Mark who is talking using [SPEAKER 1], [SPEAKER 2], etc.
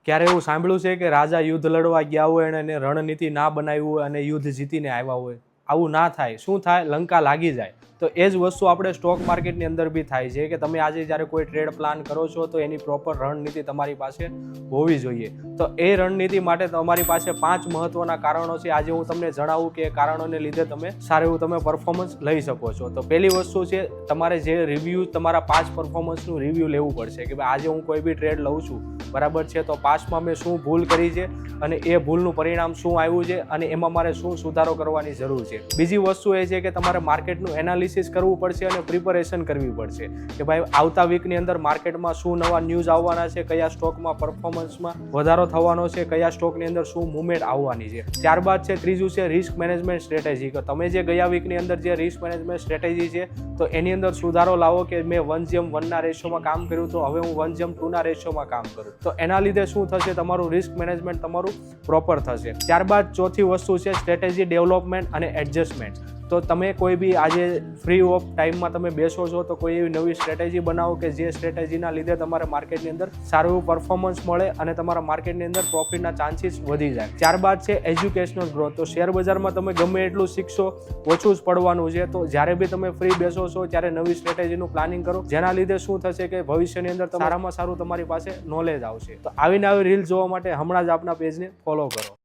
[SPEAKER 1] ક્યારે એવું સાંભળ્યું છે કે રાજા યુદ્ધ લડવા ગયા હોય અને એને રણનીતિ ના બનાવી હોય અને યુદ્ધ જીતીને આવ્યા હોય? આવું ના થાય. શું થાય? લંકા લાગી જાય. તો એ જ વસ્તુ આપણે સ્ટોક માર્કેટની અંદર બી થાય છે કે તમે આજે જ્યારે કોઈ ટ્રેડ પ્લાન કરો છો તો એની પ્રોપર રણનીતિ તમારી પાસે હોવી જોઈએ. તો એ રણનીતિ માટે તમારી પાસે 5 મહત્વના કારણો છે. આજે હું તમને જણાવું કે એ કારણોને લીધે તમે સારું એવું તમે પરફોર્મન્સ લઈ શકો છો. તો પહેલી વસ્તુ છે, તમારે જે રિવ્યૂ તમારા 5 પરફોર્મન્સનું રિવ્યૂ લેવું પડશે કે ભાઈ આજે હું કોઈ બી ટ્રેડ લઉં છું, બરાબર છે, તો પાસ્ટમાં મેં શું ભૂલ કરી છે અને એ ભૂલનું પરિણામ શું આવ્યું છે અને એમાં મારે શું સુધારો કરવાની જરૂર છે. બીજી વસ્તુ એ છે કે તમારે માર્કેટનું એનાલિસિસ કરવું પડશે અને પ્રિપેરેશન કરવી પડશે કે ભાઈ આવતા વીકની અંદર માર્કેટમાં શું નવા ન્યૂઝ આવવાના છે, કયા સ્ટોકમાં પરફોર્મન્સમાં વધારો થવાનો છે, કયા સ્ટોકની અંદર શું મુવમેન્ટ આવવાની છે. ત્યારબાદ છે ત્રીજું છે રિસ્ક મેનેજમેન્ટ સ્ટ્રેટેજી. કે તમે જે ગયા વીકની અંદર જે રિસ્ક મેનેજમેન્ટ સ્ટ્રેટેજી છે તો એની અંદર સુધારો લાવો કે મેં 1:1 ના રેશિયોમાં કામ કર્યું તો હવે હું 1:2 ના રેશિયોમાં કામ કરું. તો એના લીધે શું થશે? તમારું રિસ્ક મેનેજમેન્ટ તમારું પ્રોપર થશે. ત્યારબાદ ચોથી વસ્તુ છે સ્ટ્રેટેજી ડેવલપમેન્ટ અને એડજસ્ટમેન્ટ. તો તમે કોઈ બી આજે ફ્રી ઓફ ટાઈમમાં તમે બેસો છો તો કોઈ એવી નવી સ્ટ્રેટેજી બનાવો કે જે સ્ટ્રેટેજીના લીધે તમારે માર્કેટની અંદર સારું એવું પરફોર્મન્સ મળે અને તમારા માર્કેટની અંદર પ્રોફિટના ચાન્સીસ વધી જાય. ત્યારબાદ છે એજ્યુકેશનલ ગ્રોથ. તો શેર બજારમાં તમે ગમે એટલું શીખશો ઓછું જ પડવાનું છે. તો જ્યારે બી તમે ફ્રી બેસો છો ત્યારે નવી સ્ટ્રેટેજીનું પ્લાનિંગ કરો, જેના લીધે શું થશે કે ભવિષ્યની અંદર સારામાં સારું તમારી પાસે નોલેજ આવશે. તો આવીને આવી રીલ જોવા માટે હમણાં જ આપના પેજને ફોલો કરો.